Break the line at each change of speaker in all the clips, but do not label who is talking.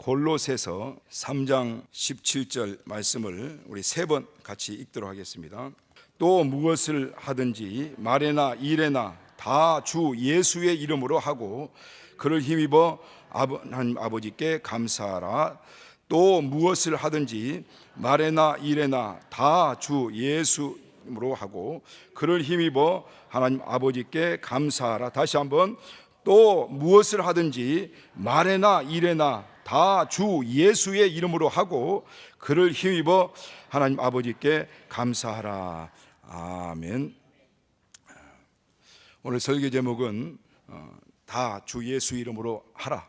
골로새서 3장 17절 말씀을 우리 3번 같이 읽도록 하겠습니다. 또 무엇을 하든지 말에나 일에나 다 주 예수의 이름으로 하고 그를 힘입어 하나님 아버지께 감사하라. 또 무엇을 하든지 말에나 일에나 다 주 예수로 하고 그를 힘입어 하나님 아버지께 감사하라. 다시 한번, 또 무엇을 하든지 말에나 일에나 다 주 예수의 이름으로 하고 그를 힘입어 하나님 아버지께 감사하라. 아멘. 오늘 설교 제목은 다 주 예수 이름으로 하라.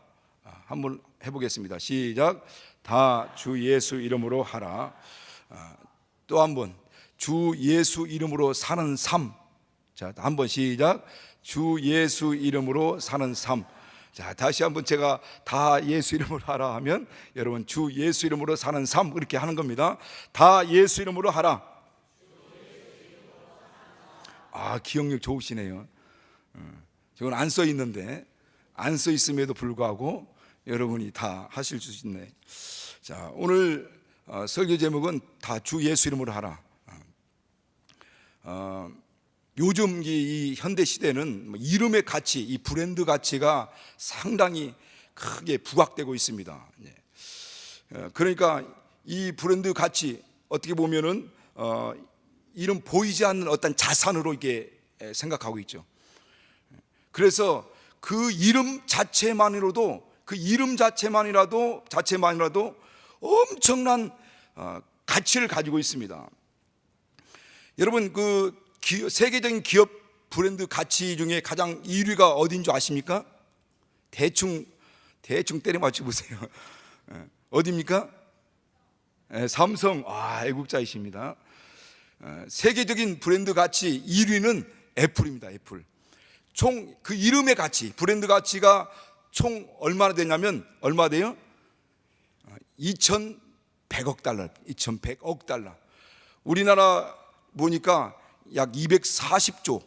한번 해보겠습니다. 시작. 다 주 예수 이름으로 하라. 또 한번, 주 예수 이름으로 사는 삶. 자, 한번 시작. 주 예수 이름으로 사는 삶. 자, 다시 한번 제가 다 예수 이름으로 하라 하면 여러분 주 예수 이름으로 사는 삶 이렇게 하는 겁니다. 다 예수 이름으로 하라. 기억력 좋으시네요. 저건 안 써 있는데, 안 써 있음에도 불구하고 여러분이 다 하실 수 있네. 자, 오늘 설교 제목은 다 주 예수 이름으로 하라. 요즘 이 현대 시대는 이름의 가치, 이 브랜드 가치가 상당히 크게 부각되고 있습니다. 그러니까 이 브랜드 가치, 어떻게 보면은 이름 보이지 않는 어떤 자산으로 이게 생각하고 있죠. 그래서 그 이름 자체만이라도 엄청난 가치를 가지고 있습니다. 여러분, 그 세계적인 기업 브랜드 가치 중에 가장 1위가 어딘 줄 아십니까? 대충 때려 맞춰 보세요. 어디입니까? 삼성. 애국자이십니다. 세계적인 브랜드 가치 1위는 애플입니다. 애플. 총 그 이름의 가치, 브랜드 가치가 총 얼마나 되냐면, 얼마 돼요? 2,100억 달러. 2,100억 달러. 우리나라 보니까 약 240조.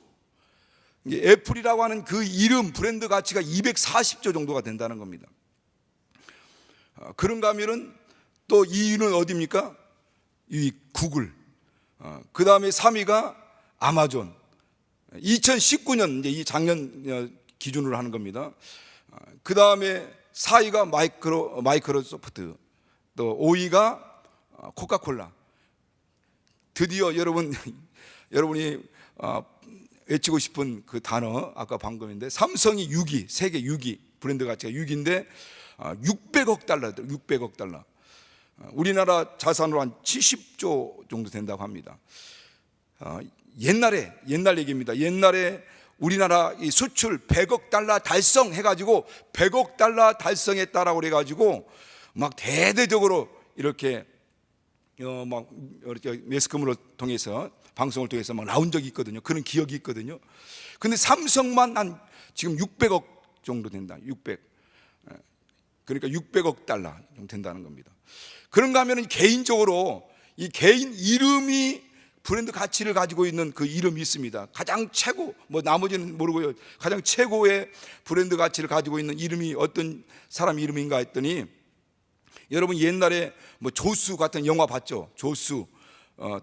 애플이라고 하는 그 이름 브랜드 가치가 240조 정도가 된다는 겁니다. 그런가 하면은 또 2위는 어디입니까? 2위 구글. 그 다음에 3위가 아마존. 2019년, 이제 이 작년 기준으로 하는 겁니다. 그 다음에 4위가 마이크로소프트. 또 5위가 코카콜라. 드디어 여러분이 외치고 싶은 그 단어, 아까 방금인데, 삼성이 6위, 세계 6위, 브랜드 가치가 6위인데 600억 달러들, 600억 달러. 우리나라 자산으로 한 70조 정도 된다고 합니다. 옛날 얘기입니다. 옛날에 우리나라 이 수출 100억 달러 달성해가지고 100억 달러 달성했다라고 그래가지고 막 대대적으로 이렇게 매스컴으로 통해서, 방송을 통해서 막 나온 적이 있거든요. 그런 기억이 있거든요. 근데 삼성만 한 지금 600억 정도 된다. 600. 그러니까 600억 달러 정도 된다는 겁니다. 그런가 하면 개인적으로 이 개인 이름이 브랜드 가치를 가지고 있는 그 이름이 있습니다. 가장 최고, 나머지는 모르고요. 가장 최고의 브랜드 가치를 가지고 있는 이름이 어떤 사람 이름인가 했더니, 여러분 옛날에 조수 같은 영화 봤죠? 조수,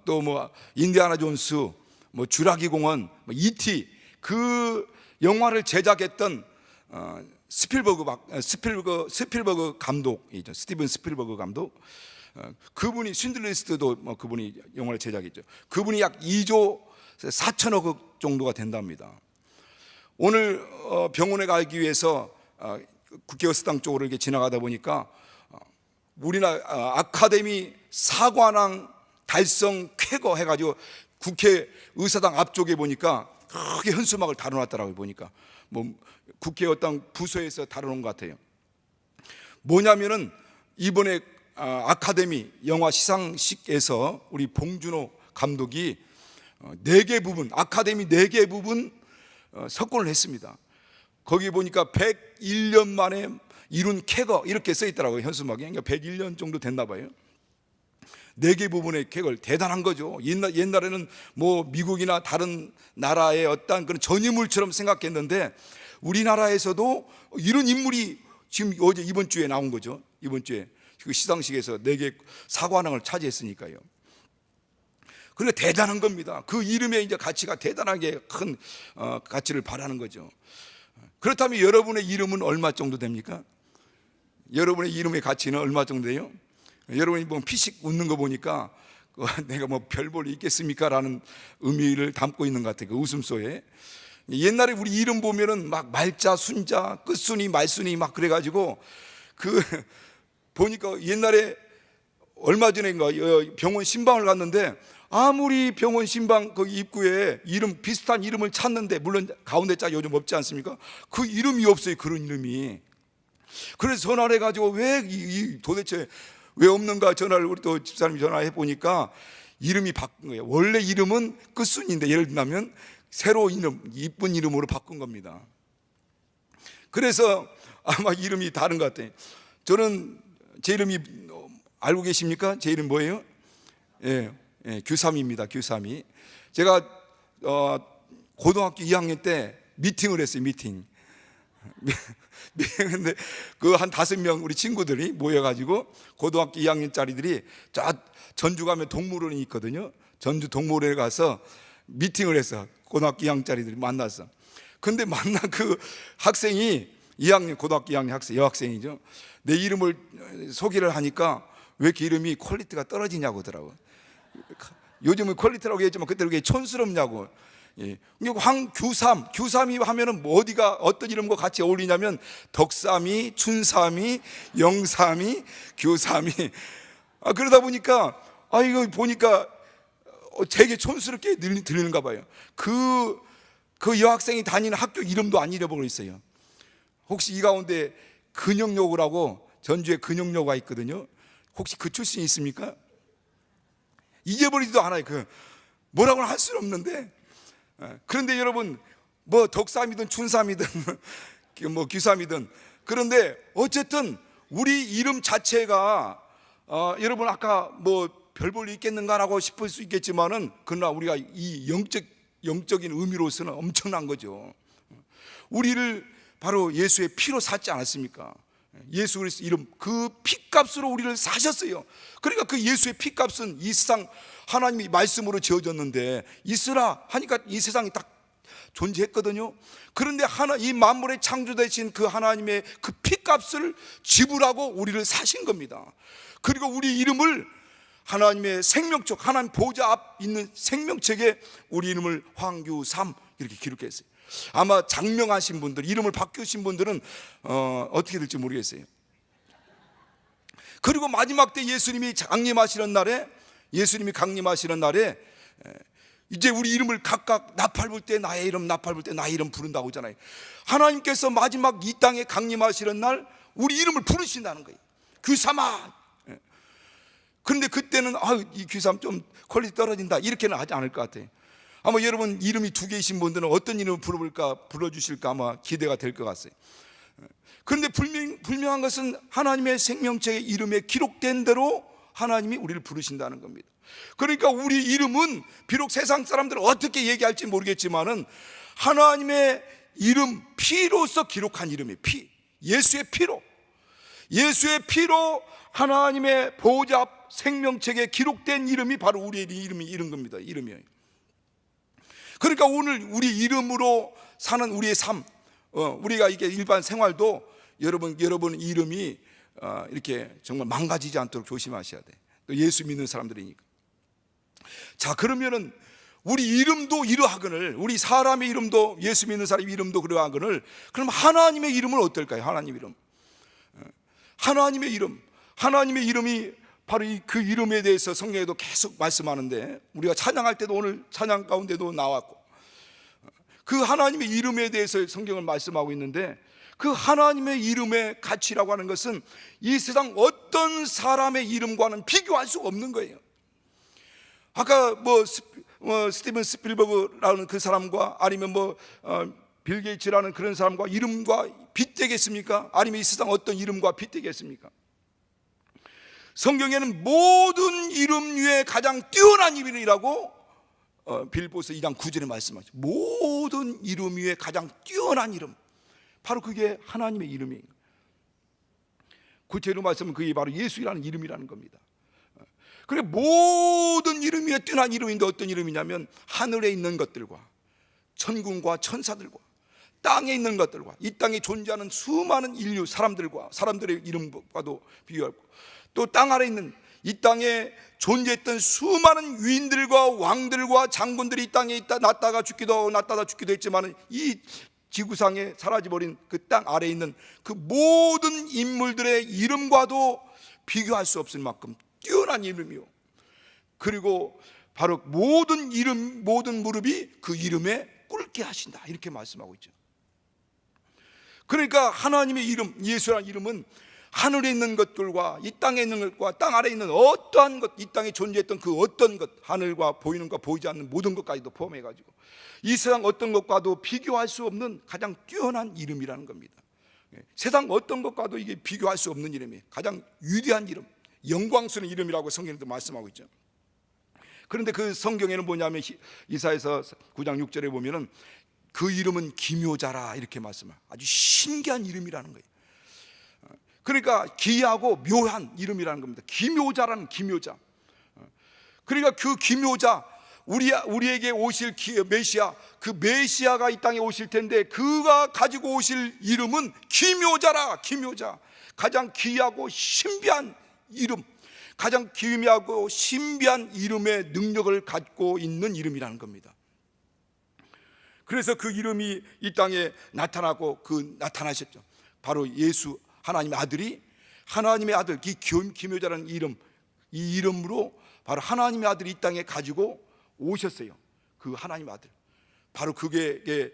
또 인디아나 존스, 주라기 공원, E.T. 그 영화를 제작했던 스필버그 감독이죠. 스티븐 스필버그 감독. 그분이 쉰들러 리스트도 그분이 영화를 제작했죠. 그분이 약 2조 4천억 정도가 된답니다. 오늘 병원에 가기 위해서 국회의사당 쪽으로 이렇게 지나가다 보니까 우리나라 아카데미 사관왕 달성 쾌거 해가지고 국회의사당 앞쪽에 보니까 크게 현수막을 달아놨더라고요. 보니까 국회 어떤 부서에서 달아놓은 것 같아요. 뭐냐면은 이번에 아카데미 영화 시상식에서 우리 봉준호 감독이 4개 부분, 아카데미 4개 부분 석권을 했습니다. 거기 보니까 101년 만에 이룬 쾌거 이렇게 써 있더라고요. 현수막에. 그러니까 101년 정도 됐나 봐요. 4개 부분의 쾌거를. 대단한 거죠. 옛날에는 미국이나 다른 나라의 어떤 그런 전유물처럼 생각했는데, 우리나라에서도 이런 인물이 지금 어제 이번 주에 나온 거죠. 이번 주에 그 시상식에서 4개 사관왕을 차지했으니까요. 그러니까 대단한 겁니다. 그 이름의 이제 가치가 대단하게 큰 가치를 바라는 거죠. 그렇다면 여러분의 이름은 얼마 정도 됩니까? 여러분의 이름의 가치는 얼마 정도 돼요? 여러분이 뭐 피식 웃는 거 보니까 내가 뭐 별 볼 일 있겠습니까? 라는 의미를 담고 있는 것 같아요. 그 웃음소리에. 옛날에 우리 이름 보면은 막 말자, 순자, 끝순이, 말순이 막 그래가지고 보니까 옛날에 얼마 전인가 병원 신방을 갔는데 아무리 병원 신방 거기 입구에 이름 비슷한 이름을 찾는데, 물론 가운데 자 요즘 없지 않습니까? 그 이름이 없어요. 그런 이름이. 그래서 전화를 해가지고 왜 도대체 왜 없는가 전화를 우리 또 집사님이 전화해 보니까 이름이 바꾼 거예요. 원래 이름은 끝순인데 예를 들면 새로 이름, 이쁜 이름으로 바꾼 겁니다. 그래서 아마 이름이 다른 것 같아요. 저는 제 이름이 알고 계십니까? 제 이름 뭐예요? 규삼입니다. 규삼이. 제가 고등학교 2학년 때 미팅을 했어요. 미팅. 근데 그 한 5명 우리 친구들이 모여가지고 고등학교 2학년짜리들이 저 전주 가면 동물원이 있거든요. 전주 동물원에 가서 미팅을 했어. 고등학교 2학년짜리들이 만났어. 근데 만난 그 학생이 2학년, 고등학교 2학년 학생, 여학생이죠. 내 이름을 소개를 하니까 왜 이렇게 이름이 퀄리티가 떨어지냐고 하더라고. 요즘은 퀄리티라고 했지만 그때 그게 촌스럽냐고. 황규삼, 규삼이 하면은 뭐 어디가 어떤 이름과 같이 어울리냐면 덕삼이, 춘삼이, 영삼이, 규삼이. 그러다 보니까 이거 보니까 되게 촌스럽게 들리는가 봐요. 그 여학생이 다니는 학교 이름도 안 잃어버리고 있어요. 혹시 이 가운데 근영여고라고 전주에 근영여고가 있거든요. 혹시 그 출신이 있습니까? 잊어버리지도 않아요. 뭐라고는 할 수는 없는데. 그런데 여러분, 뭐 덕삼이든 춘삼이든 뭐 규삼이든, 그런데 어쨌든 우리 이름 자체가 여러분 아까 뭐 별 볼 일 있겠는가라고 싶을 수 있겠지만은 그러나 우리가 이 영적인 의미로서는 엄청난 거죠. 우리를 바로 예수의 피로 샀지 않았습니까? 예수 그리스도 이름, 그 피값으로 우리를 사셨어요. 그러니까 그 예수의 피값은 이 세상 하나님이 말씀으로 지어졌는데 있으라 하니까 이 세상이 딱 존재했거든요. 그런데 이 만물의 창조되신 그 하나님의 그 피값을 지불하고 우리를 사신 겁니다. 그리고 우리 이름을 하나님의 생명책, 하나님 보좌 앞 있는 생명책에 우리 이름을 황규삼 이렇게 기록했어요. 아마 장명하신 분들, 이름을 바꾸신 분들은 어떻게 될지 모르겠어요. 그리고 마지막 때 예수님이 강림하시는 날에 이제 우리 이름을 각각 나팔 불 때 나의 이름, 나팔 불 때 나의 이름 부른다고 하잖아요. 하나님께서 마지막 이 땅에 강림하시는 날 우리 이름을 부르신다는 거예요. 규삼아. 그런데 그때는 이 규삼 좀 퀄리티 떨어진다 이렇게는 하지 않을 것 같아요. 아마 여러분 이름이 2개이신 분들은 어떤 이름을 불러주실까 아마 기대가 될 것 같아요. 그런데 분명한 것은 하나님의 생명책의 이름에 기록된 대로 하나님이 우리를 부르신다는 겁니다. 그러니까 우리 이름은 비록 세상 사람들은 어떻게 얘기할지 모르겠지만은 하나님의 이름, 피로서 기록한 이름이에요. 피, 예수의 피로 하나님의 보좌 생명책에 기록된 이름이 바로 우리의 이름이 이런 겁니다. 이름이에요. 그러니까 오늘 우리 이름으로 사는 우리의 삶, 우리가 이게 일반 생활도 여러분 이름이 이렇게 정말 망가지지 않도록 조심하셔야 돼. 또 예수 믿는 사람들이니까. 자, 그러면은 우리 이름도 이러하거늘, 우리 사람의 이름도, 예수 믿는 사람 이름도 그러하거늘, 그럼 하나님의 이름은 어떨까요? 하나님 이름. 하나님의 이름이 바로 그 이름에 대해서 성경에도 계속 말씀하는데, 우리가 찬양할 때도 오늘 찬양 가운데도 나왔고, 그 하나님의 이름에 대해서 성경을 말씀하고 있는데, 그 하나님의 이름의 가치라고 하는 것은 이 세상 어떤 사람의 이름과는 비교할 수 없는 거예요. 아까 스티븐 스필버그라는 그 사람과 아니면 빌 게이츠라는 그런 사람과 이름과 빗대겠습니까? 아니면 이 세상 어떤 이름과 빗대겠습니까? 성경에는 모든 이름 중에 가장 뛰어난 이름이라고 빌보서 2장 9절에 말씀하죠. 모든 이름 위에 가장 뛰어난 이름, 바로 그게 하나님의 이름이에요. 구체로 말씀은 그게 바로 예수라는 이름이라는 겁니다. 그래, 모든 이름이 뛰어난 이름인데 어떤 이름이냐면 하늘에 있는 것들과 천군과 천사들과 땅에 있는 것들과 이 땅에 존재하는 수많은 인류 사람들의 이름과도 비교하고, 또 땅 아래 있는 이 땅에 존재했던 수많은 위인들과 왕들과 장군들이 이 땅에 있다 났다가 죽기도 하고 났다가 죽기도 했지만 이 지구상에 사라져버린 그 땅 아래에 있는 그 모든 인물들의 이름과도 비교할 수 없을 만큼 뛰어난 이름이요, 그리고 바로 모든 이름, 모든 무릎이 그 이름에 꿇게 하신다, 이렇게 말씀하고 있죠. 그러니까 하나님의 이름, 예수라는 이름은 하늘에 있는 것들과 이 땅에 있는 것과 땅 아래에 있는 어떠한 것, 이 땅에 존재했던 그 어떤 것, 하늘과 보이는 것 보이지 않는 모든 것까지도 포함해가지고 이 세상 어떤 것과도 비교할 수 없는 가장 뛰어난 이름이라는 겁니다. 세상 어떤 것과도 이게 비교할 수 없는 이름이에요. 가장 위대한 이름, 영광스러운 이름이라고 성경에도 말씀하고 있죠. 그런데 그 성경에는 뭐냐면 이사야서 9장 6절에 보면은 그 이름은 기묘자라, 이렇게 말씀해요. 아주 신기한 이름이라는 거예요. 그러니까 기이하고 묘한 이름이라는 겁니다. 기묘자라는, 기묘자. 그러니까 그 기묘자, 우리에게 오실 메시아, 그 메시아가 이 땅에 오실 텐데 그가 가지고 오실 이름은 기묘자라, 기묘자. 가장 기이하고 신비한 이름, 가장 기묘하고 신비한 이름의 능력을 갖고 있는 이름이라는 겁니다. 그래서 그 이름이 이 땅에 나타나고 나타나셨죠. 바로 예수, 하나님의 아들이, 하나님의 아들, 이 기묘자라는 이름, 이 이름으로 바로 하나님의 아들이 이 땅에 가지고 오셨어요. 그 하나님의 아들, 바로 그게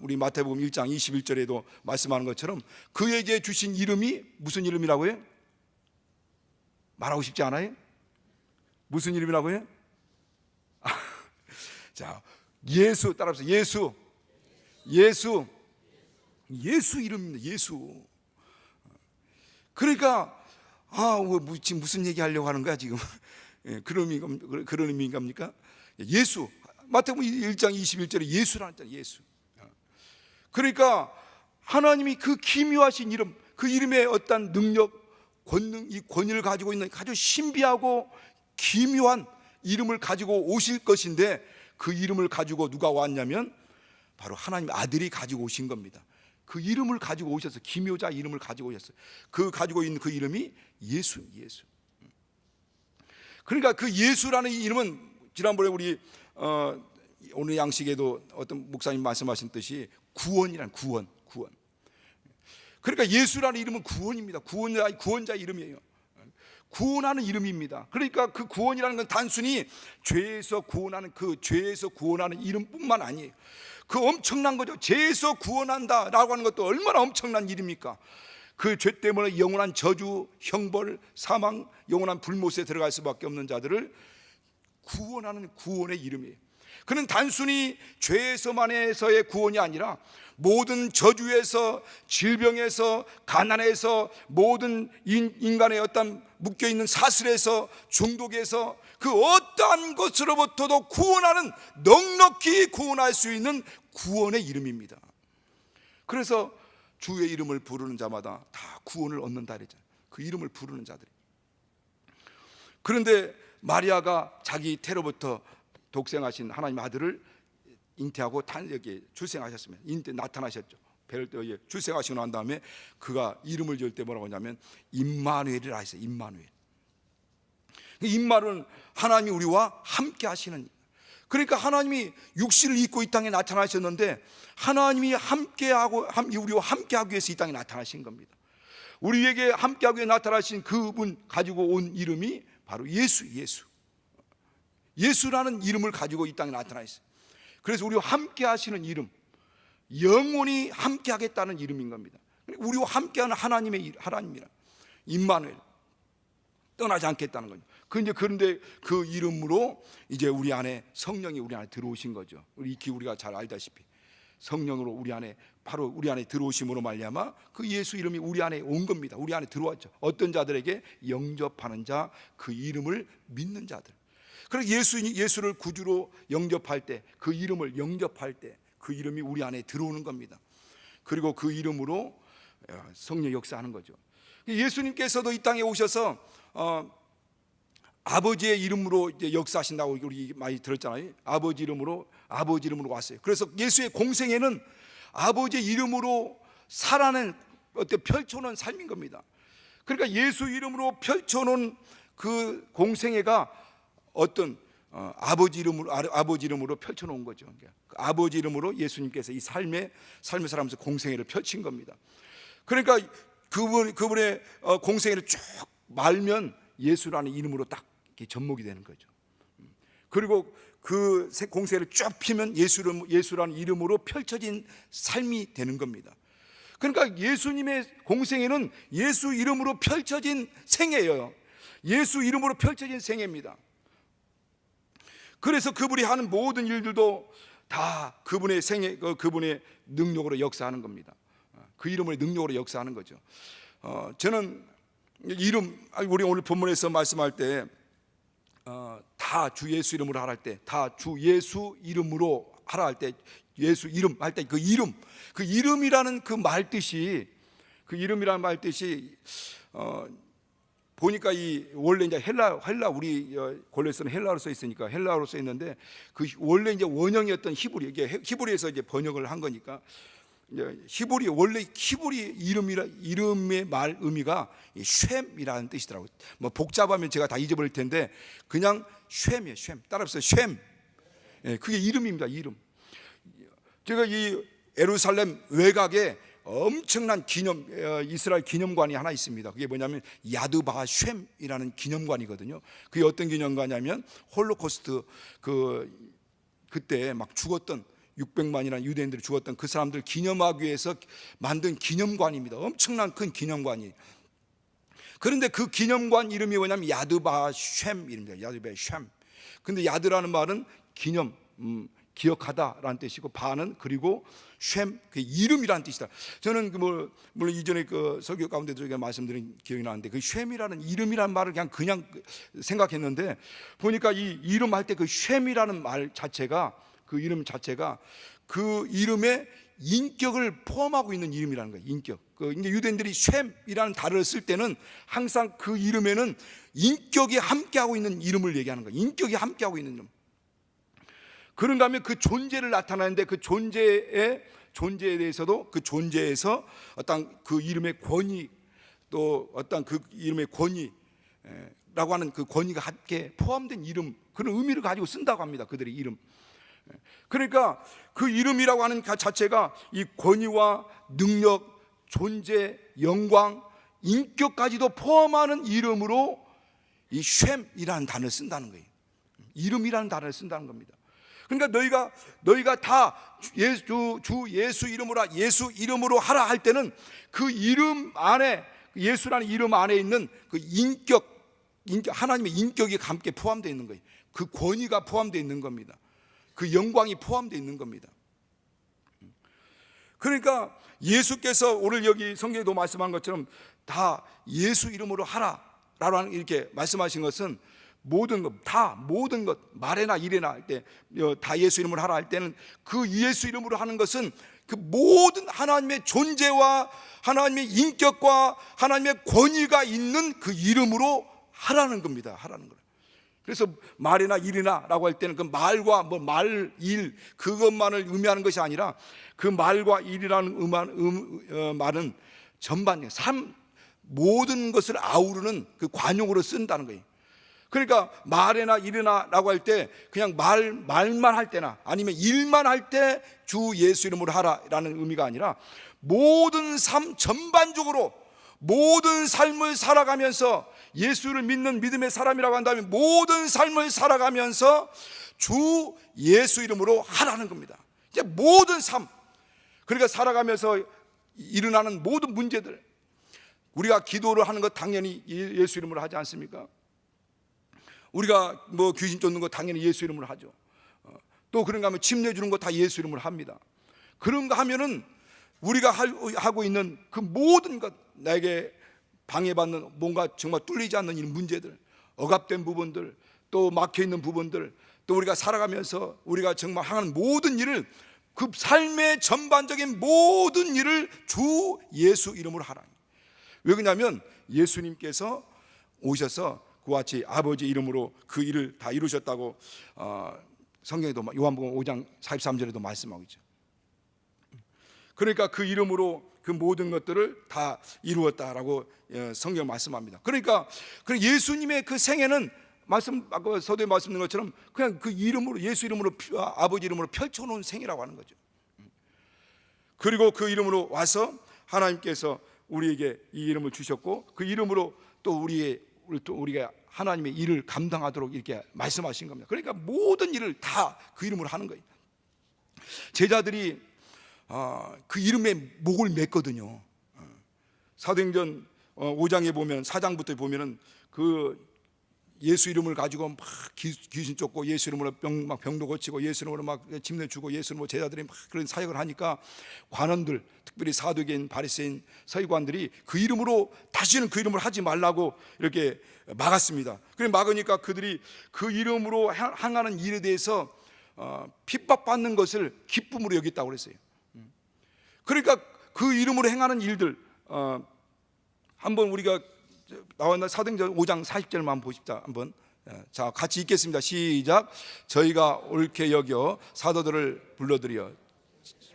우리 마태복음 1장 21절에도 말씀하는 것처럼 그에게 주신 이름이 무슨 이름이라고요? 말하고 싶지 않아요? 무슨 이름이라고요? 자, 예수, 따라합시다. 예수 이름입니다. 예수. 그러니까 지금 무슨 얘기 하려고 하는 거야 지금? 그런 의미입니까? 예수, 마태복음 1장 21절에 예수라는 잖아요. 예수. 그러니까 하나님이 그 기묘하신 이름, 그 이름의 어떤 능력, 권능, 이 권위를 가지고 있는 아주 신비하고 기묘한 이름을 가지고 오실 것인데, 그 이름을 가지고 누가 왔냐면 바로 하나님의 아들이 가지고 오신 겁니다. 그 이름을 가지고 오셨어요. 기묘자 이름을 가지고 오셨어요. 그 가지고 있는 그 이름이 예수. 그러니까 그 예수라는 이름은 지난번에 우리 오늘 양식에도 어떤 목사님 말씀하신 듯이 구원이란, 구원. 그러니까 예수라는 이름은 구원입니다. 구원자 이름이에요. 구원하는 이름입니다. 그러니까 그 구원이라는 건 단순히 죄에서 구원하는 이름뿐만 아니에요. 그 엄청난 거죠. 죄에서 구원한다라고 하는 것도 얼마나 엄청난 일입니까? 그 죄 때문에 영원한 저주, 형벌, 사망, 영원한 불못에 들어갈 수밖에 없는 자들을 구원하는 구원의 이름이에요. 그는 단순히 죄에서만에서의 구원이 아니라 모든 저주에서, 질병에서, 가난에서, 모든 인간의 어떤 묶여있는 사슬에서, 중독에서 그 어떠한 것으로부터도 구원하는, 넉넉히 구원할 수 있는 구원의 이름입니다. 그래서 주의 이름을 부르는 자마다 다 구원을 얻는다 그랬잖아요. 그 이름을 부르는 자들이. 그런데 마리아가 자기 태로부터 독생하신 하나님 아들을 잉태하고 여기 출생하셨으면 나타나셨죠. 배를 떠 출생하시고 난 다음에 그가 이름을 지을 때 뭐라고 하냐면 임마누엘이라 했어요. 임마누엘은 하나님이 우리와 함께 하시는, 그러니까 하나님이 육신을 입고 이 땅에 나타나셨는데 하나님이 우리와 함께하기 위해서 이 땅에 나타나신 겁니다. 우리에게 함께하기 위해 나타나신 그분 가지고 온 이름이 바로 예수라는 이름을 가지고 이 땅에 나타나 있어요. 그래서 우리와 함께 하시는 이름, 영원히 함께 하겠다는 이름인 겁니다. 우리와 함께하는 하나님이라, 임마누엘, 떠나지 않겠다는 거죠. 그런데 그 이름으로 이제 우리 안에 성령이 우리 안에 들어오신 거죠. 우리가 잘 알다시피 성령으로 바로 우리 안에 들어오심으로 말미암아 그 예수 이름이 우리 안에 온 겁니다. 우리 안에 들어왔죠. 어떤 자들에게 영접하는 자, 그 이름을 믿는 자들. 그래서 예수를 구주로 영접할 때, 그 이름을 영접할 때 그 이름이 우리 안에 들어오는 겁니다. 그리고 그 이름으로 성령 역사하는 거죠. 예수님께서도 이 땅에 오셔서 아버지의 이름으로 이제 역사하신다고 우리 많이 들었잖아요. 아버지 이름으로 왔어요. 그래서 예수의 공생애는 아버지의 이름으로 살아낸 펼쳐놓은 삶인 겁니다. 그러니까 예수 이름으로 펼쳐놓은 그 공생애가 어떤 아버지 이름으로 펼쳐놓은 거죠. 그러니까 아버지 이름으로 예수님께서 이 삶을 살아가면서 공생애를 펼친 겁니다. 그러니까 그분의 공생애를 쭉 말면 예수라는 이름으로 딱 이렇게 접목이 되는 거죠. 그리고 그 공생애를 쭉 피면 예수라는 이름으로 펼쳐진 삶이 되는 겁니다. 그러니까 예수님의 공생애는 예수 이름으로 펼쳐진 생애예요. 예수 이름으로 펼쳐진 생애입니다. 그래서 그분이 하는 모든 일들도 다 그분의 생애, 그분의 능력으로 역사하는 겁니다. 그 이름의 능력으로 역사하는 거죠. 저는 우리 오늘 본문에서 말씀할 때 다 주 예수 이름으로 하라 할 때, 다 주 예수 이름으로 하라 할 때, 예수 이름 할 때 그 이름이라는 그 말뜻이, 보니까 원래 이제 헬라 우리 권례서는 헬라어로 써 있으니까 헬라어로 써 있는데 그 원래 이제 원형이었던 히브리, 이게 히브리에서 이제 번역을 한 거니까 원래 히브리 이름의 말 의미가 쉔이라는 뜻이더라고요. 뭐 복잡하면 제가 다 잊어버릴 텐데 그냥 쉔이에요. 쉔. 따라서 쉔. 그게 이름입니다. 이름. 제가 이 예루살렘 외곽에 엄청난 이스라엘 기념관이 하나 있습니다. 그게 뭐냐면 야드바 쉔이라는 기념관이거든요. 그게 어떤 기념관이냐면 홀로코스트 그때 막 죽었던 600만이라는 유대인들이 죽었던 그 사람들 기념하기 위해서 만든 기념관입니다. 엄청난 큰 기념관이. 그런데 그 기념관 이름이 뭐냐면 야드바 쉔입니다. 야드바 쉔. 근데 야드라는 말은 기억하다라는 뜻이고, 바는 그리고 쉔, 그 이름이라는 뜻이다. 저는 물론 이전에 그 설교 가운데도 제가 말씀드린 기억이 나는데 그 쉔이라는 이름이라는 말을 그냥 생각했는데 보니까 이 이름 할 때 그 쉔이라는 말 자체가, 그 이름 자체가 그 이름의 인격을 포함하고 있는 이름이라는 거예요. 인격. 이제 유대인들이 쉔이라는 단어를 쓸 때는 항상 그 이름에는 인격이 함께하고 있는 이름을 얘기하는 거예요. 인격이 함께하고 있는 이름. 그런가 하면 그 존재를 나타내는데 그 존재에 대해서도 그 존재에서 어떤 그 이름의 권위, 또 어떤 그 이름의 권위라고 하는 그 권위가 함께 포함된 이름, 그런 의미를 가지고 쓴다고 합니다. 그들의 이름. 그러니까 그 이름이라고 하는 것 자체가 이 권위와 능력, 존재, 영광, 인격까지도 포함하는 이름으로 이 쉔이라는 단어를 쓴다는 거예요. 이름이라는 단어를 쓴다는 겁니다. 그러니까 너희가 다 주 예수 이름으로 하라 할 때는 그 이름 안에, 예수라는 이름 안에 있는 그 인격, 하나님의 인격이 함께 포함되어 있는 거예요. 그 권위가 포함되어 있는 겁니다. 그 영광이 포함되어 있는 겁니다. 그러니까 예수께서 오늘 여기 성경에도 말씀한 것처럼 다 예수 이름으로 하라라고 이렇게 말씀하신 것은 모든 것 말에나 일에나 할 때 다 예수 이름으로 하라 할 때는 그 예수 이름으로 하는 것은 그 모든 하나님의 존재와 하나님의 인격과 하나님의 권위가 있는 그 이름으로 하라는 겁니다. 하라는 거예요. 그래서 말이나 일이나라고 할 때는 그 말과 일 그것만을 의미하는 것이 아니라 그 말과 일이라는 말은 전반 모든 것을 아우르는 그 관용으로 쓴다는 거예요. 그러니까 말이나 일이나라고 할 때 그냥 말만 할 때나 아니면 일만 할 때 주 예수 이름으로 하라라는 의미가 아니라 모든 삶 전반적으로 모든 삶을 살아가면서 예수를 믿는 믿음의 사람이라고 한다면 모든 삶을 살아가면서 주 예수 이름으로 하라는 겁니다. 이제 모든 삶, 그러니까 살아가면서 일어나는 모든 문제들, 우리가 기도를 하는 것 당연히 예수 이름으로 하지 않습니까? 우리가 귀신 쫓는 거 당연히 예수 이름으로 하죠. 또 그런가 하면 침 내주는 거 다 예수 이름으로 합니다. 그런가 하면은 우리가 하고 있는 그 모든 것, 나에게 방해받는 뭔가 정말 뚫리지 않는 이런 문제들, 억압된 부분들, 또 막혀있는 부분들, 또 우리가 살아가면서 우리가 정말 하는 모든 일을, 그 삶의 전반적인 모든 일을 주 예수 이름으로 하라. 왜 그러냐면 예수님께서 오셔서 그와 같이 아버지 이름으로 그 일을 다 이루셨다고 성경에도 요한복음 5장 43절에도 말씀하고 있죠. 그러니까 그 이름으로 그 모든 것들을 다 이루었다라고 성경 말씀합니다. 그러니까 예수님의 그 생애는 아까 서두에 말씀드린 것처럼 그냥 그 이름으로, 예수 이름으로, 아버지 이름으로 펼쳐놓은 생이라고 하는 거죠. 그리고 그 이름으로 와서 하나님께서 우리에게 이 이름을 주셨고, 그 이름으로 또 우리가 하나님의 일을 감당하도록 이렇게 말씀하신 겁니다. 그러니까 모든 일을 다 그 이름으로 하는 거예요. 제자들이 그 이름에 목을 맸거든요. 사도행전 5장에 보면, 4장부터 보면은 그 예수 이름을 가지고 막 귀신 쫓고, 예수 이름으로 막 병도 고치고, 예수 이름으로 막 집내 주고, 예수 이름으로 제자들이 막 그런 사역을 하니까 관원들, 특별히 사두개인, 바리새인, 서기관들이 그 이름으로, 다시는 그 이름을 하지 말라고 이렇게 막았습니다. 그래 막으니까 그들이 그 이름으로 행하는 일에 대해서 핍박받는 것을 기쁨으로 여겼다고 그랬어요. 그러니까 그 이름으로 행하는 일들, 한번 우리가 나왔나 사도행전 5장 40절만 보십시다. 한번. 자, 같이 읽겠습니다. 시작. 저희가 옳게 여겨 사도들을 불러들여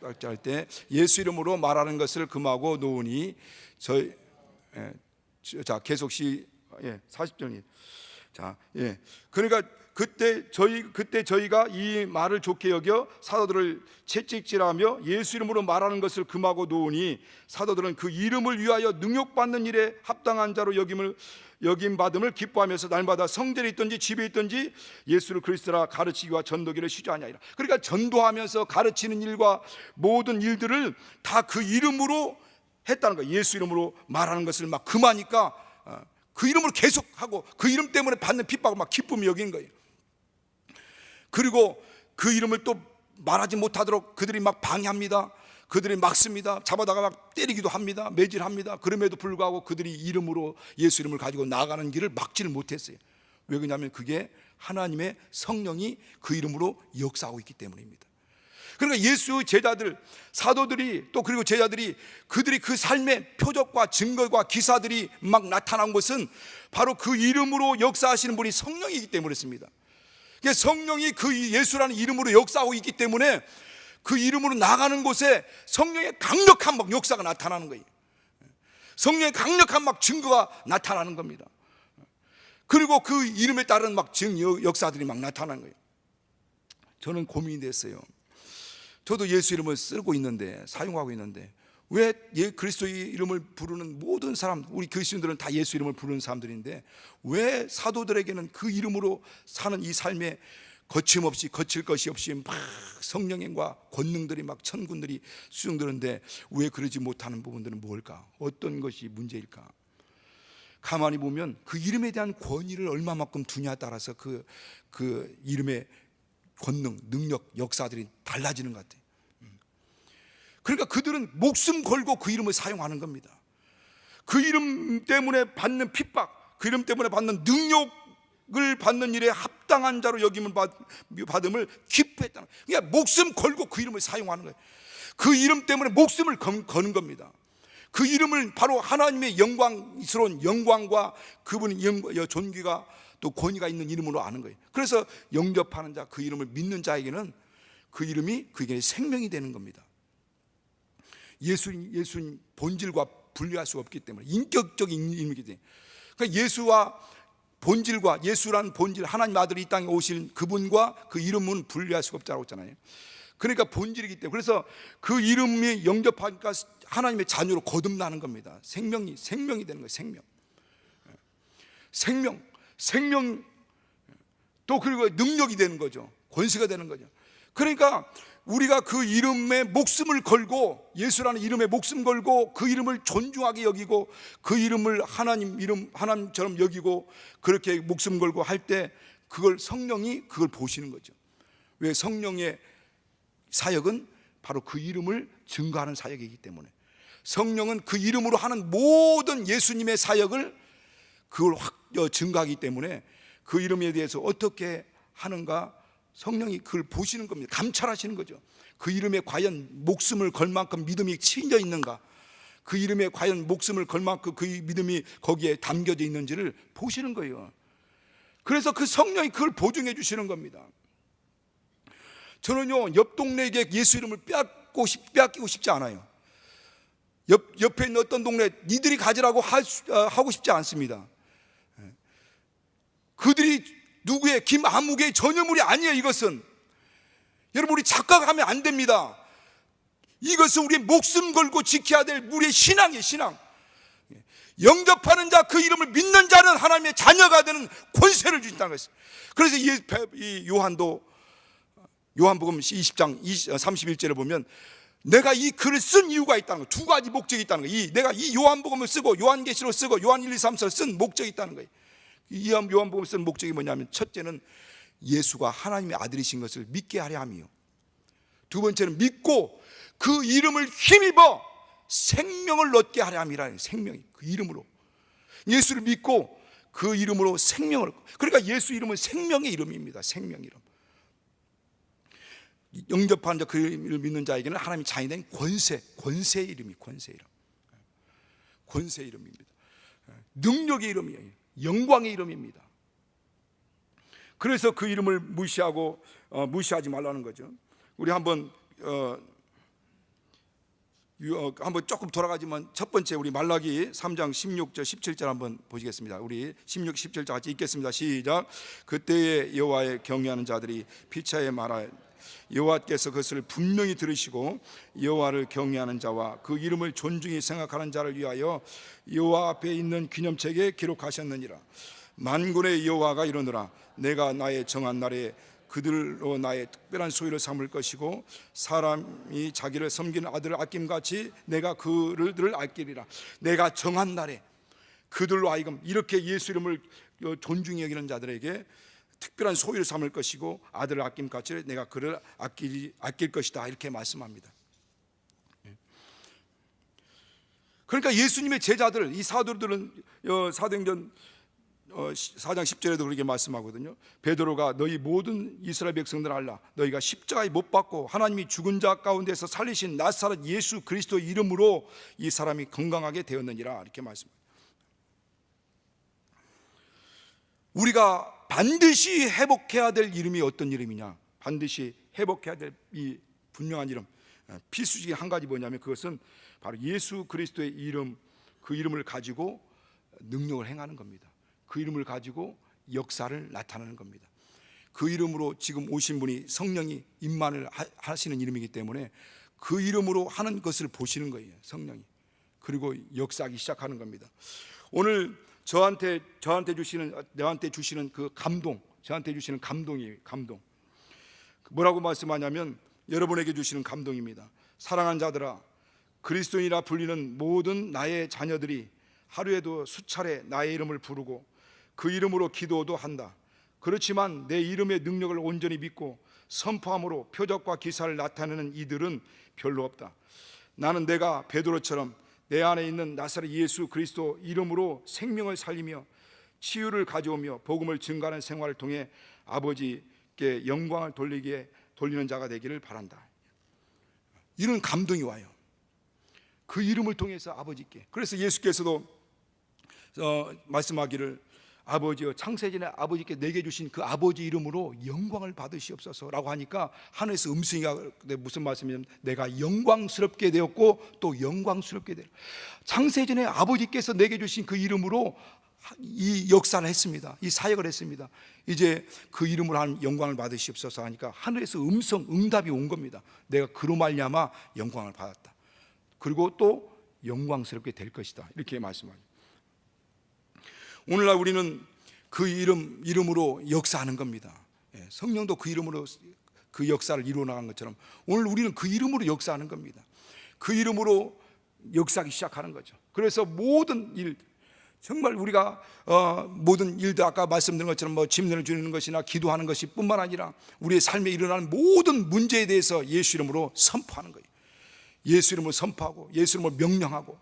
할 때 예수 이름으로 말하는 것을 금하고 놓으니 저희, 자, 계속 40절이. 자, 그러니까 그때 저희가 이 말을 좋게 여겨 사도들을 채찍질하며 예수 이름으로 말하는 것을 금하고 놓으니 사도들은 그 이름을 위하여 능욕받는 일에 합당한 자로 여김받음을 기뻐하면서 날마다 성전에 있든지 집에 있든지 예수를 그리스도라 가르치기와 전도기를 시조하냐이라. 그러니까 전도하면서 가르치는 일과 모든 일들을 다 그 이름으로 했다는 거예요. 예수 이름으로 말하는 것을 막 금하니까 그 이름으로 계속하고, 그 이름 때문에 받는 핍박을 막 기쁨이 여긴 거예요. 그리고 그 이름을 또 말하지 못하도록 그들이 막 방해합니다. 그들이 막습니다. 잡아다가 막 때리기도 합니다. 매질합니다. 그럼에도 불구하고 그들이 이름으로, 예수 이름을 가지고 나가는 길을 막지를 못했어요. 왜 그러냐면 그게 하나님의 성령이 그 이름으로 역사하고 있기 때문입니다. 그러니까 예수 제자들, 사도들이, 또 그리고 제자들이, 그들이 그 삶의 표적과 증거과 기사들이 막 나타난 것은 바로 그 이름으로 역사하시는 분이 성령이기 때문이었습니다. 성령이 그 예수라는 이름으로 역사하고 있기 때문에 그 이름으로 나가는 곳에 성령의 강력한 막 역사가 나타나는 거예요. 성령의 강력한 막 증거가 나타나는 겁니다. 그리고 그 이름에 따른 막 역사들이 막 나타나는 거예요. 저는 고민이 됐어요. 저도 예수 이름을 쓰고 있는데, 사용하고 있는데, 왜 그리스도의 이름을 부르는 모든 사람, 우리 그리스도인들은 다 예수 이름을 부르는 사람들인데, 왜 사도들에게는 그 이름으로 사는 이 삶에 거침없이, 거칠 것이 없이 막 성령과 권능들이 막 천군들이 수용되는데 왜 그러지 못하는 부분들은 뭘까? 어떤 것이 문제일까? 가만히 보면 그 이름에 대한 권위를 얼마만큼 두냐에 따라서 그 이름의 권능, 능력, 역사들이 달라지는 것 같아요. 그러니까 그들은 목숨 걸고 그 이름을 사용하는 겁니다. 그 이름 때문에 받는 핍박, 그 이름 때문에 받는 능력을 받는 일에 합당한 자로 여김을 받음을 기뻐했다는 거예요. 그러니까 목숨 걸고 그 이름을 사용하는 거예요. 그 이름 때문에 목숨을 거는 겁니다. 그 이름을 바로 하나님의 영광스러운 영광과 그분의 존귀가 또 권위가 있는 이름으로 아는 거예요. 그래서 영접하는 자, 그 이름을 믿는 자에게는 그 이름이 그에게 생명이 되는 겁니다. 예수님 본질과 분리할 수 없기 때문에, 인격적인 이름이기 때문에. 그러니까 예수와 본질과, 예수라는 본질, 하나님 아들이 이 땅에 오신 그분과 그 이름은 분리할 수가 없다고 했잖아요. 그러니까 본질이기 때문에, 그래서 그 이름이 영접하니까 하나님의 자녀로 거듭나는 겁니다. 생명이 되는 거예요. 생명 또 그리고 능력이 되는 거죠. 권세가 되는 거죠. 그러니까 우리가 그 이름에 목숨을 걸고, 예수라는 이름에 목숨 걸고 그 이름을 존중하게 여기고 그 이름을 하나님처럼 여기고 그렇게 목숨 걸고 할 때 그걸 성령이 그걸 보시는 거죠. 왜? 성령의 사역은 바로 그 이름을 증거하는 사역이기 때문에, 성령은 그 이름으로 하는 모든 예수님의 사역을 그걸 증거하기 때문에 그 이름에 대해서 어떻게 하는가 성령이 그걸 보시는 겁니다. 감찰하시는 거죠. 그 이름에 과연 목숨을 걸 만큼 믿음이 치인져 있는가. 그 이름에 과연 목숨을 걸 만큼 그 믿음이 거기에 담겨져 있는지를 보시는 거예요. 그래서 그 성령이 그걸 보증해 주시는 겁니다. 저는요, 옆 동네에게 예수 이름을 빼앗기고 싶지 않아요. 옆에 있는 어떤 동네 니들이 가지라고 하고 싶지 않습니다. 그들이 누구의 김아무개의 전유물이 아니에요. 이것은 여러분, 우리 착각하면 안 됩니다. 이것은 우리의 목숨 걸고 지켜야 될 우리의 신앙이에요. 신앙. 영접하는 자, 그 이름을 믿는 자는 하나님의 자녀가 되는 권세를 주신다는 것이에요. 그래서 이 요한복음 20장 31절에 보면 내가 이 글을 쓴 이유가 있다는 거예요. 두 가지 목적이 있다는 거예요. 내가 이 요한복음을 쓰고 요한계시록 쓰고 요한 1, 2, 3, 4를 쓴 목적이 있다는 거예요. 이 요한복음을 쓴 목적이 뭐냐면, 첫째는 예수가 하나님의 아들이신 것을 믿게 하려 함이요, 두 번째는 믿고 그 이름을 힘입어 생명을 얻게 하려 함이라는, 생명이 그 이름으로, 예수를 믿고 그 이름으로 생명을, 그러니까 예수 이름은 생명의 이름입니다. 생명 이름. 영접하는 자, 그 이름을 믿는 자에게는 하나님이 자인된 권세의 이름이, 권세의 이름, 권세의 이름입니다. 능력의 이름이에요. 영광의 이름입니다. 그래서 그 이름을 무시하지 말라는 거죠. 우리 한번 조금 돌아가지만, 첫 번째 우리 말라기 3장 16절 17절 한번 보시겠습니다. 우리 16, 17절 같이 읽겠습니다. 시작. 그때에 여호와의 경외하는 자들이 피차에 말하여 여호와께서 그것을 분명히 들으시고 여호와를 경외하는 자와 그 이름을 존중히 생각하는 자를 위하여 여호와 앞에 있는 기념책에 기록하셨느니라. 만군의 여호와가 이르노라. 내가 나의 정한 날에 그들로 나의 특별한 소유를 삼을 것이고 사람이 자기를 섬기는 아들을 아낌같이 내가 그들을 아끼리라. 내가 정한 날에 그들로 하여금 이렇게 예수 이름을 존중히 여기는 자들에게 특별한 소유를 삼을 것이고 아들을 아낌같이 내가 그를 아낄 것이다, 이렇게 말씀합니다. 그러니까 예수님의 제자들, 이 사도들은 사도행전 4장 10절에도 그렇게 말씀하거든요. 베드로가 너희 모든 이스라엘 백성들 알라. 너희가 십자가에 못 박고 하나님이 죽은 자 가운데서 살리신 나사렛 예수 그리스도 이름으로 이 사람이 건강하게 되었느니라, 이렇게 말씀합니다. 우리가 반드시 회복해야 될 이름이 어떤 이름이냐? 반드시 회복해야 될 이 분명한 이름, 필수적인 한 가지 뭐냐면, 그것은 바로 예수 그리스도의 이름, 그 이름을 가지고 능력을 행하는 겁니다. 그 이름을 가지고 역사를 나타내는 겁니다. 그 이름으로 지금 오신 분이 성령이 임만을 하시는 이름이기 때문에 그 이름으로 하는 것을 보시는 거예요, 성령이. 그리고 역사하기 시작하는 겁니다. 오늘 저한테 주시는 그 감동, 저한테 주시는 감동이에요. 감동. 뭐라고 말씀하냐면, 여러분에게 주시는 감동입니다. 사랑하는 자들아, 그리스도인이라 불리는 모든 나의 자녀들이 하루에도 수차례 나의 이름을 부르고 그 이름으로 기도도 한다. 그렇지만 내 이름의 능력을 온전히 믿고 선포함으로 표적과 기사를 나타내는 이들은 별로 없다. 나는 내가 베드로처럼 내 안에 있는 나사렛 예수 그리스도 이름으로 생명을 살리며 치유를 가져오며 복음을 증가하는 생활을 통해 아버지께 영광을 돌리는 자가 되기를 바란다. 이런 감동이 와요. 그 이름을 통해서 아버지께. 그래서 예수께서도 말씀하기를, 아버지여, 창세전에 아버지께 내게 주신 그 아버지 이름으로 영광을 받으시옵소서라고 하니까 하늘에서 음성이 무슨 말씀이냐면, 내가 영광스럽게 되었고 또 영광스럽게 되었다. 창세전에 아버지께서 내게 주신 그 이름으로 이 역사를 했습니다. 이 사역을 했습니다. 이제 그 이름으로 한 영광을 받으시옵소서 하니까 하늘에서 응답이 온 겁니다. 내가 그로 말미암아 영광을 받았다. 그리고 또 영광스럽게 될 것이다, 이렇게 말씀합니다. 오늘날 우리는 그 이름으로 역사하는 겁니다. 성령도 그 이름으로 그 역사를 이루어 나간 것처럼 오늘 우리는 그 이름으로 역사하는 겁니다. 그 이름으로 역사하기 시작하는 거죠. 그래서 모든 일, 정말 우리가 모든 일도 아까 말씀드린 것처럼 뭐 짐을 주는 것이나 기도하는 것이 뿐만 아니라 우리의 삶에 일어나는 모든 문제에 대해서 예수 이름으로 선포하는 거예요. 예수 이름으로 선포하고 예수 이름으로 명령하고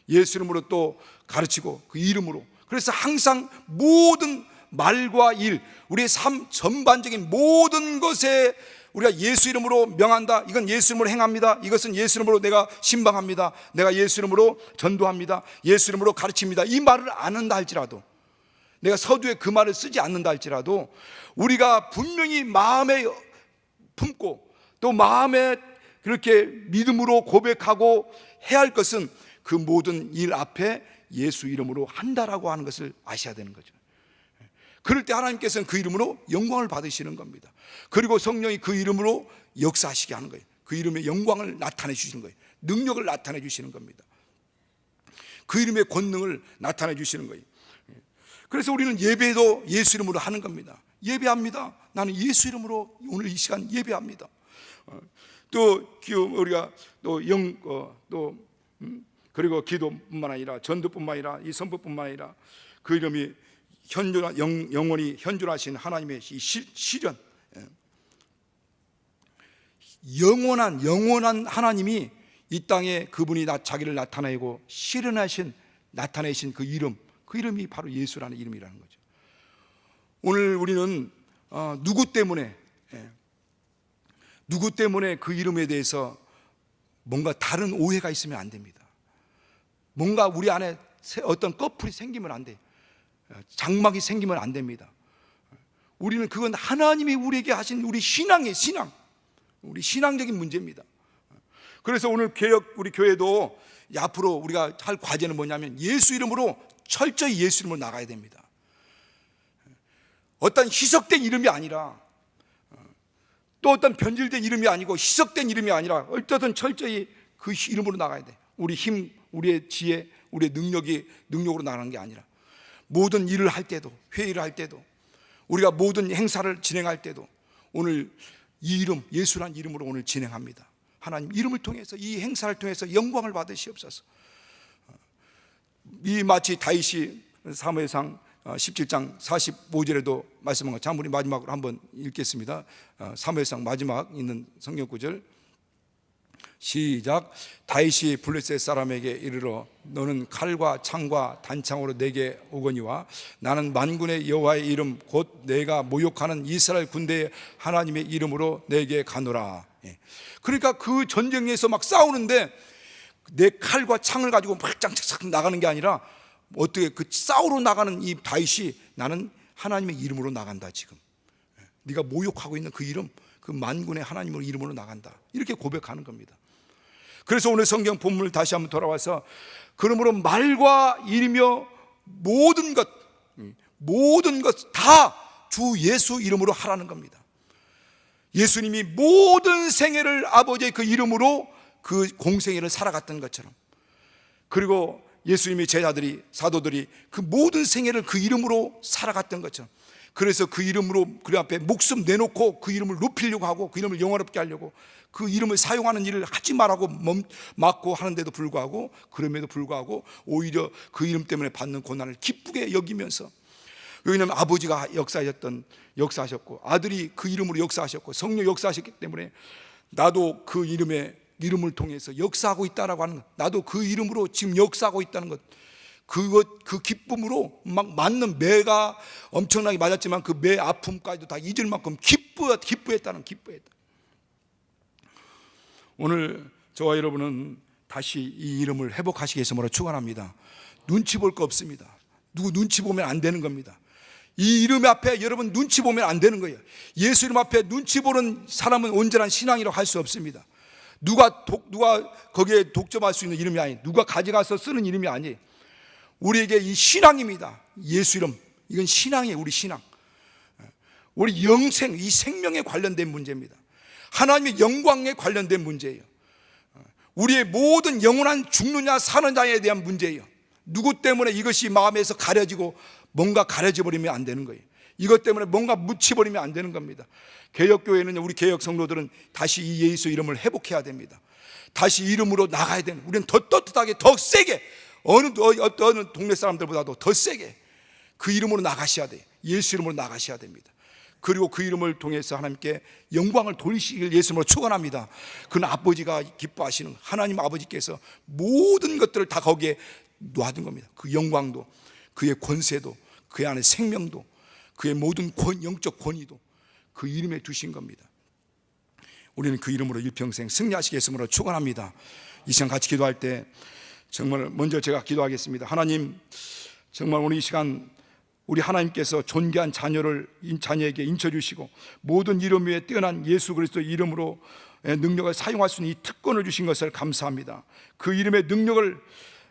예수 이름으로 또 가르치고 그 이름으로. 그래서 항상 모든 말과 일, 우리의 삶 전반적인 모든 것에 우리가 예수 이름으로 명한다, 이건 예수 이름으로 행합니다, 이것은 예수 이름으로 내가 신방합니다, 내가 예수 이름으로 전도합니다, 예수 이름으로 가르칩니다, 이 말을 안 한다 할지라도, 내가 서두에 그 말을 쓰지 않는다 할지라도, 우리가 분명히 마음에 품고 또 마음에 그렇게 믿음으로 고백하고 해야 할 것은 그 모든 일 앞에 예수 이름으로 한다라고 하는 것을 아셔야 되는 거죠. 그럴 때 하나님께서는 그 이름으로 영광을 받으시는 겁니다. 그리고 성령이 그 이름으로 역사하시게 하는 거예요. 그 이름의 영광을 나타내 주시는 거예요. 능력을 나타내 주시는 겁니다. 그 이름의 권능을 나타내 주시는 거예요. 그래서 우리는 예배도 예수 이름으로 하는 겁니다. 예배합니다. 나는 예수 이름으로 오늘 이 시간 예배합니다. 또 우리가 그리고 기도뿐만 아니라 전도뿐만 아니라 이 선포뿐만 아니라 그 이름이 영원히 현존하신 하나님의 이 실현, 영원한 하나님이 이 땅에 그분이 자기를 나타내고 나타내신 그 이름이 바로 예수라는 이름이라는 거죠. 오늘 우리는 누구 때문에 그 이름에 대해서 뭔가 다른 오해가 있으면 안 됩니다. 뭔가 우리 안에 어떤 꺼풀이 생기면 안 돼요. 장막이 생기면 안 됩니다. 우리는 그건 하나님이 우리에게 하신 우리 우리 신앙적인 문제입니다. 그래서 오늘 우리 교회도 앞으로 우리가 할 과제는 뭐냐면 예수 이름으로 철저히 예수 이름으로 나가야 됩니다. 어떤 희석된 이름이 아니라, 또 어떤 변질된 이름이 아니고 희석된 이름이 아니라 어쨌든 철저히 그 이름으로 나가야 돼. 우리 힘, 우리의 지혜, 우리의 능력으로 나가는 게 아니라, 모든 일을 할 때도, 회의를 할 때도, 우리가 모든 행사를 진행할 때도 오늘 이 이름, 예수란 이름으로 오늘 진행합니다. 하나님 이름을 통해서, 이 행사를 통해서 영광을 받으시옵소서. 이 마치 다윗이 사무엘상 17장 45절에도 말씀한 것처럼, 우리 마지막으로 한번 읽겠습니다. 사무엘상 마지막 있는 성경 구절 시작. 다윗이 블레셋 사람에게 이르러 너는 칼과 창과 단창으로 내게 오거니와 나는 만군의 여호와의 이름 곧 내가 모욕하는 이스라엘 군대의 하나님의 이름으로 내게 가노라. 그러니까 그 전쟁에서 막 싸우는데 내 칼과 창을 가지고 막 짱짱 나가는 게 아니라, 어떻게 그 싸우러 나가는 이 다윗이 나는 하나님의 이름으로 나간다. 지금 네가 모욕하고 있는 그 이름, 그 만군의 하나님의 이름으로 나간다, 이렇게 고백하는 겁니다. 그래서 오늘 성경 본문을 다시 한번 돌아와서, 그러므로 말과 일이며 모든 것 다 주 예수 이름으로 하라는 겁니다. 예수님이 모든 생애를 아버지의 그 이름으로 그 공생애를 살아갔던 것처럼, 그리고 예수님의 제자들이, 사도들이 그 모든 생애를 그 이름으로 살아갔던 것처럼, 그래서 그 이름으로 그 앞에 목숨 내놓고 그 이름을 높이려고 하고 그 이름을 영화롭게 하려고 그 이름을 사용하는 일을 하지 말라고 막고 하는데도 불구하고, 그럼에도 불구하고 오히려 그 이름 때문에 받는 고난을 기쁘게 여기면서, 왜냐하면 아버지가 역사하셨고 아들이 그 이름으로 역사하셨고 성령 역사하셨기 때문에 나도 그 이름을 통해서 역사하고 있다라고 하는 것, 나도 그 이름으로 지금 역사하고 있다는 것, 그 기쁨으로 막 맞는 매가 엄청나게 맞았지만 그 매 아픔까지도 다 잊을 만큼 기뻐했다. 오늘 저와 여러분은 다시 이 이름을 회복하시기 위해서 축원합니다. 눈치 볼 거 없습니다. 누구 눈치 보면 안 되는 겁니다. 이 이름 앞에 여러분 눈치 보면 안 되는 거예요. 예수 이름 앞에 눈치 보는 사람은 온전한 신앙이라고 할 수 없습니다. 누가 거기에 독점할 수 있는 이름이 아니에요. 누가 가져가서 쓰는 이름이 아니에요. 우리에게 이 신앙입니다. 예수 이름, 이건 신앙이에요. 우리 신앙, 우리 영생, 이 생명에 관련된 문제입니다. 하나님의 영광에 관련된 문제예요. 우리의 모든 영원한 죽느냐 사느냐에 대한 문제예요. 누구 때문에 이것이 마음에서 가려지고 뭔가 가려져 버리면 안 되는 거예요. 이것 때문에 뭔가 묻혀버리면 안 되는 겁니다. 개혁교회는, 우리 개혁 성도들은 다시 이 예수 이름을 회복해야 됩니다. 다시 이름으로 나가야 되는, 우리는 더 떳떳하게, 더 세게, 어느 동네 사람들보다도 더 세게 그 이름으로 나가셔야 돼요. 예수 이름으로 나가셔야 됩니다. 그리고 그 이름을 통해서 하나님께 영광을 돌리시길 예수님으로 축원합니다. 그는 아버지가 기뻐하시는 하나님 아버지께서 모든 것들을 다 거기에 놔둔 겁니다. 그 영광도, 그의 권세도, 그의 안에 생명도, 그의 모든 영적 권위도 그 이름에 두신 겁니다. 우리는 그 이름으로 일평생 승리하시겠으므로 축원합니다. 이 시간 같이 기도할 때 정말 먼저 제가 기도하겠습니다. 하나님, 정말 오늘 이 시간 우리 하나님께서 존귀한 자녀에게 인쳐주시고 모든 이름 위에 뛰어난 예수 그리스도 이름으로 능력을 사용할 수 있는 이 특권을 주신 것을 감사합니다. 그 이름의 능력을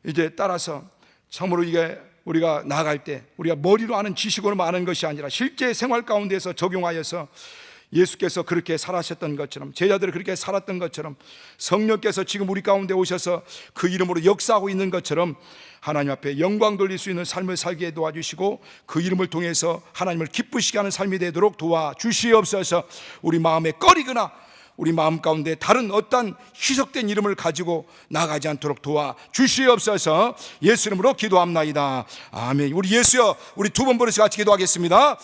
이제 따라서 참으로 이게 우리가 나아갈 때 우리가 머리로 아는 지식으로만 아는 것이 아니라 실제 생활 가운데서 적용하여서 예수께서 그렇게 살아셨던 것처럼, 제자들이 그렇게 살았던 것처럼, 성령께서 지금 우리 가운데 오셔서 그 이름으로 역사하고 있는 것처럼 하나님 앞에 영광 돌릴 수 있는 삶을 살게 도와주시고 그 이름을 통해서 하나님을 기쁘시게 하는 삶이 되도록 도와주시옵소서. 우리 마음에 꺼리거나 우리 마음 가운데 다른 어떤 희석된 이름을 가지고 나가지 않도록 도와주시옵소서. 예수 이름으로 기도합나이다. 아멘. 우리 예수여, 우리 두 번 버릇이 같이 기도하겠습니다.